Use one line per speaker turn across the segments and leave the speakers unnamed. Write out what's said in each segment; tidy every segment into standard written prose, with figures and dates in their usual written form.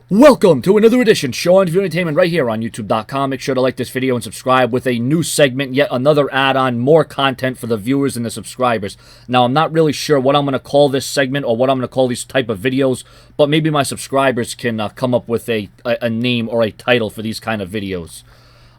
Welcome to another edition, Sean's View Entertainment, right here on YouTube.com. Make sure to like this video and subscribe with a new segment, yet another add-on, more content for the viewers and the subscribers. Now, I'm not really sure what I'm going to call this segment or what I'm going to call these type of videos, but maybe my subscribers can come up with a name or a title for these kind of videos.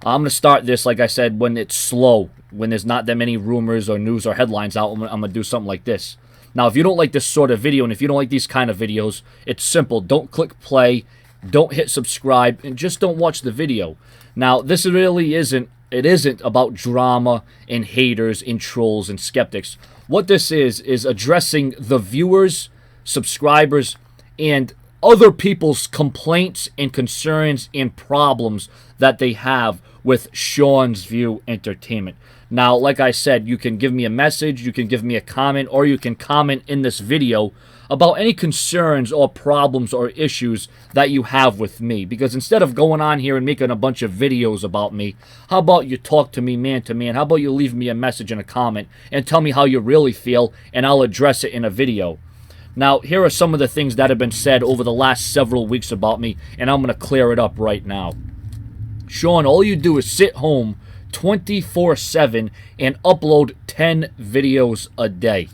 I'm going to start this, like I said, when it's slow, when there's not that many rumors or news or headlines out. I'm going to do something like this. Now, if you don't like this sort of video, and if you don't like these kind of videos, it's simple. Don't click play, don't hit subscribe, and just don't watch the video. Now, this really isn't about drama and haters and trolls and skeptics. What this is addressing the viewers, subscribers, and other people's complaints and concerns and problems that they have with Sean's View Entertainment. Now, like I said, you can give me a message, you can give me a comment, or you can comment in this video about any concerns or problems or issues that you have with me. Because instead of going on here and making a bunch of videos about me, how about you talk to me man to man? How about you leave me a message and a comment and tell me how you really feel, and I'll address it in a video. Now, here are some of the things that have been said over the last several weeks about me, and I'm going to clear it up right now. Sean, all you do is sit home 24/7 and upload 10 videos a day.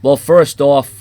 Well, first off,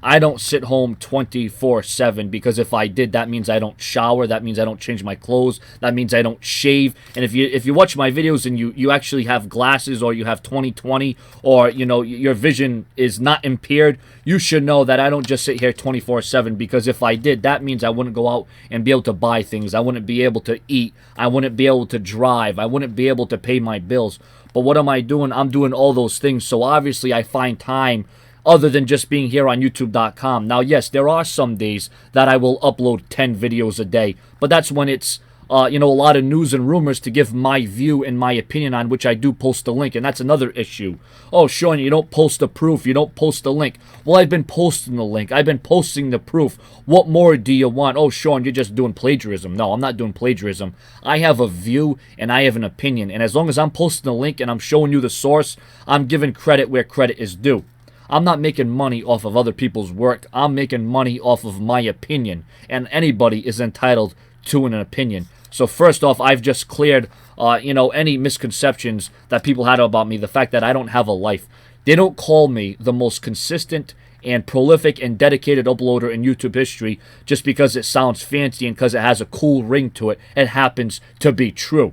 I don't sit home 24/7, because if I did, that means I don't shower, that means I don't change my clothes, that means I don't shave. And if you watch my videos and you actually have glasses, or you have 20/20, or your vision is not impaired, you should know that I don't just sit here 24/7, because if I did, that means I wouldn't go out and be able to buy things, I wouldn't be able to eat, I wouldn't be able to drive, I wouldn't be able to pay my bills. But what am I doing? I'm doing all those things, so obviously I find time other than just being here on YouTube.com. Now, yes, there are some days that I will upload 10 videos a day, but that's when it's, a lot of news and rumors to give my view and my opinion on, which I do post the link, and that's another issue. Oh, Sean, you don't post the proof, you don't post the link. Well, I've been posting the link, I've been posting the proof. What more do you want? Oh, Sean, you're just doing plagiarism. No, I'm not doing plagiarism. I have a view and I have an opinion, and as long as I'm posting the link and I'm showing you the source, I'm giving credit where credit is due. I'm not making money off of other people's work. I'm making money off of my opinion, and anybody is entitled to an opinion. So first off, I've just cleared, any misconceptions that people had about me, the fact that I don't have a life. They don't call me the most consistent and prolific and dedicated uploader in YouTube history just because it sounds fancy and because it has a cool ring to it. It happens to be true.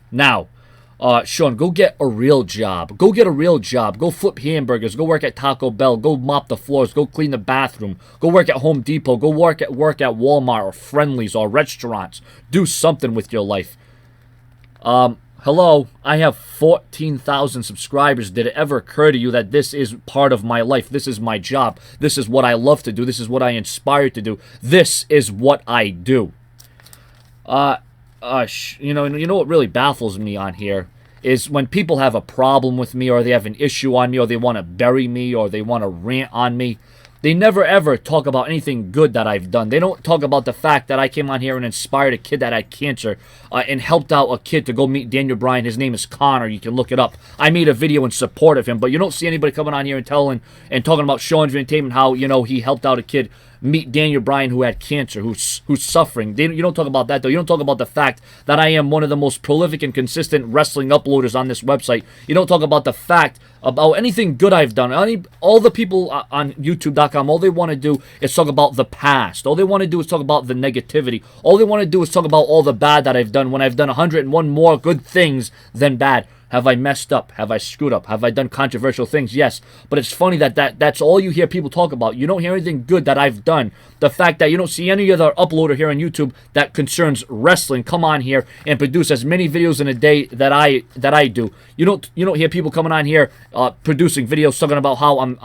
Now, Sean, go get a real job. Go get a real job. Go flip hamburgers. Go work at Taco Bell. Go mop the floors. Go clean the bathroom. Go work at Home Depot. Go work at Walmart or Friendly's or restaurants. Do something with your life. Hello, I have 14,000 subscribers. Did it ever occur to you that this is part of my life? This is my job. This is what I love to do. This is what I inspire to do. This is what I do. You know what really baffles me on here is when people have a problem with me, or they have an issue on me, or they want to bury me, or they want to rant on me. They never ever talk about anything good that I've done. They don't talk about the fact that I came on here and inspired a kid that had cancer, and helped out a kid to go meet Daniel Bryan. His name is Connor. You can look it up. I made a video in support of him, but you don't see anybody coming on here and talking about Sean's Entertainment, how he helped out a kid meet Daniel Bryan who had cancer, who's suffering. You don't talk about that, though. You don't talk about the fact that I am one of the most prolific and consistent wrestling uploaders on this website. You don't talk about the fact about anything good I've done. All the people on YouTube.com, all they want to do is talk about the past. All they want to do is talk about the negativity. All they want to do is talk about all the bad that I've done, when I've done 101 more good things than bad. Have I messed up? Have I screwed up? Have I done controversial things? Yes. But it's funny that's all you hear people talk about. You don't hear anything good that I've done. The fact that you don't see any other uploader here on YouTube that concerns wrestling come on here and produce as many videos in a day that I do. You don't hear people coming on here producing videos talking about how I'm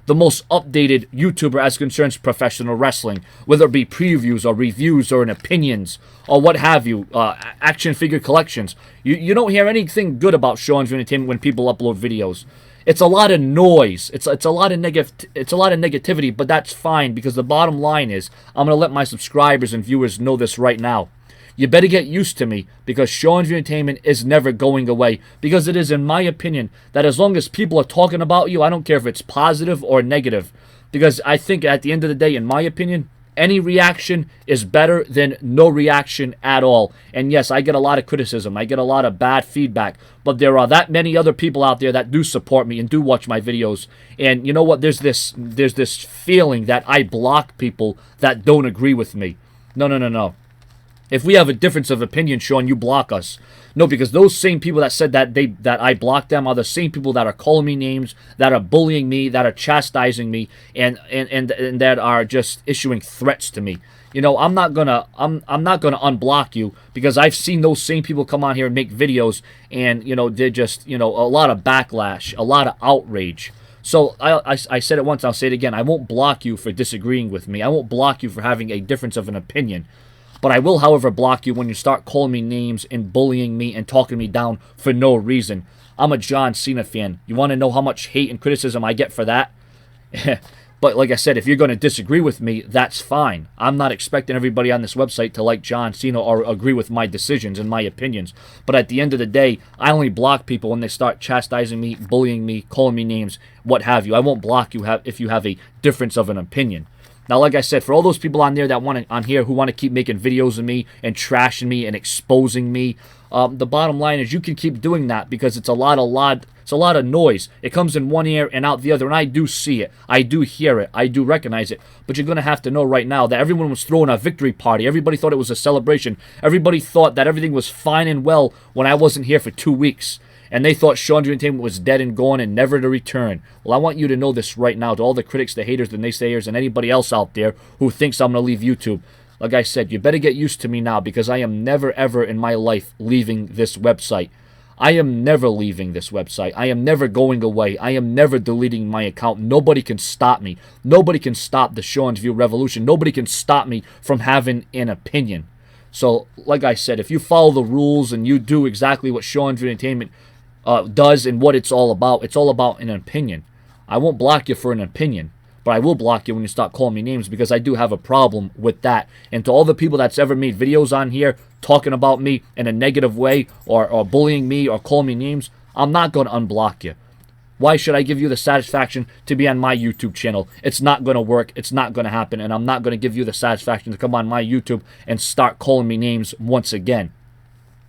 the most updated YouTuber as concerns professional wrestling, whether it be previews or reviews or opinions or what have you, action figure collections. You don't hear anything good about Sean's View Entertainment when people upload videos. It's a lot of noise. It's a lot of negativity, but that's fine, because the bottom line is I'm gonna let my subscribers and viewers know this right now. You better get used to me, because Sean's View Entertainment is never going away. Because it is, in my opinion, that as long as people are talking about you, I don't care if it's positive or negative. Because I think at the end of the day, in my opinion, Any reaction is better than no reaction at all. And yes, I get a lot of criticism. I get a lot of bad feedback. But there are that many other people out there that do support me and do watch my videos. And you know what? There's this feeling that I block people that don't agree with me. No, no, no, no. If we have a difference of opinion, Sean, you block us. No, because those same people that said that I blocked them are the same people that are calling me names, that are bullying me, that are chastising me, and that are just issuing threats to me. You know, I'm not gonna unblock you, because I've seen those same people come on here and make videos, and you know, they're just, you know, a lot of backlash, a lot of outrage. So I said it once, I'll say it again. I won't block you for disagreeing with me. I won't block you for having a difference of an opinion. But I will, however, block you when you start calling me names and bullying me and talking me down for no reason. I'm a John Cena fan. You want to know how much hate and criticism I get for that? But like I said, if you're going to disagree with me, that's fine. I'm not expecting everybody on this website to like John Cena or agree with my decisions and my opinions. But at the end of the day, I only block people when they start chastising me, bullying me, calling me names, what have you. I won't block you if you have a difference of an opinion. Now, like I said, for all those people on there that who want to keep making videos of me and trashing me and exposing me, the bottom line is you can keep doing that, because it's a lot of noise. It comes in one ear and out the other, and I do see it, I do hear it, I do recognize it. But you're gonna have to know right now that everyone was throwing a victory party. Everybody thought it was a celebration. Everybody thought that everything was fine and well when I wasn't here for 2 weeks. And they thought Sean Drew Entertainment was dead and gone and never to return. Well, I want you to know this right now, to all the critics, the haters, the naysayers, and anybody else out there who thinks I'm going to leave YouTube. Like I said, you better get used to me now, because I am never, ever in my life leaving this website. I am never leaving this website. I am never going away. I am never deleting my account. Nobody can stop me. Nobody can stop the Sean's View revolution. Nobody can stop me from having an opinion. So, like I said, if you follow the rules and you do exactly what Sean's View Entertainment does and what it's all about an opinion. I won't block you for an opinion, but I will block you when you start calling me names, because I do have a problem with that. And to all the people that's ever made videos on here talking about me in a negative way, or bullying me or calling me names, I'm not going to unblock you. Why should I give you the satisfaction to be on my YouTube channel? It's not going to work. It's not going to happen. And I'm not going to give you the satisfaction to come on my YouTube and start calling me names once again.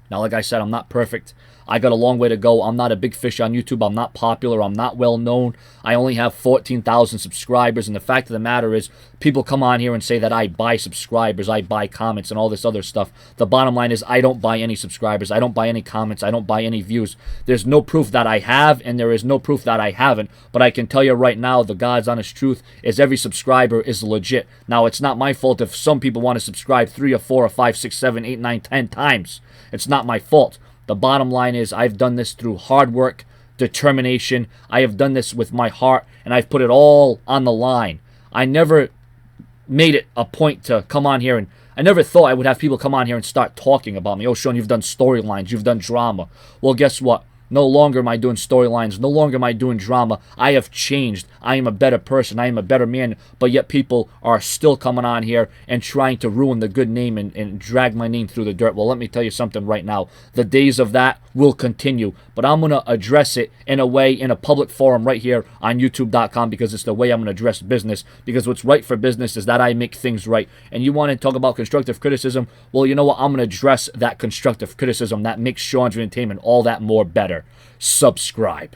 Now, like I said, I'm not perfect. I got a long way to go. I'm not a big fish on YouTube. I'm not popular. I'm not well known. I only have 14,000 subscribers. And the fact of the matter is, people come on here and say that I buy subscribers, I buy comments, and all this other stuff. The bottom line is, I don't buy any subscribers. I don't buy any comments. I don't buy any views. There's no proof that I have, and there is no proof that I haven't. But I can tell you right now, the God's honest truth is every subscriber is legit. Now, it's not my fault if some people want to subscribe 3 or 4 or 5, 6, 7, 8, 9, 10 times. It's not my fault. The bottom line is, I've done this through hard work, determination. I have done this with my heart, and I've put it all on the line. I never made it a point to come on here, and I never thought I would have people come on here and start talking about me. Oh, Sean, you've done storylines, you've done drama. Well, guess what? No longer am I doing storylines. No longer am I doing drama. I have changed. I am a better person. I am a better man. But yet people are still coming on here and trying to ruin the good name and drag my name through the dirt. Well, let me tell you something right now. The days of that will continue. But I'm going to address it in a way, in a public forum right here on YouTube.com, because it's the way I'm going to address business. Because what's right for business is that I make things right. And you want to talk about constructive criticism? Well, you know what? I'm going to address that constructive criticism that makes Sean's View Entertainment all that more better. Subscribe.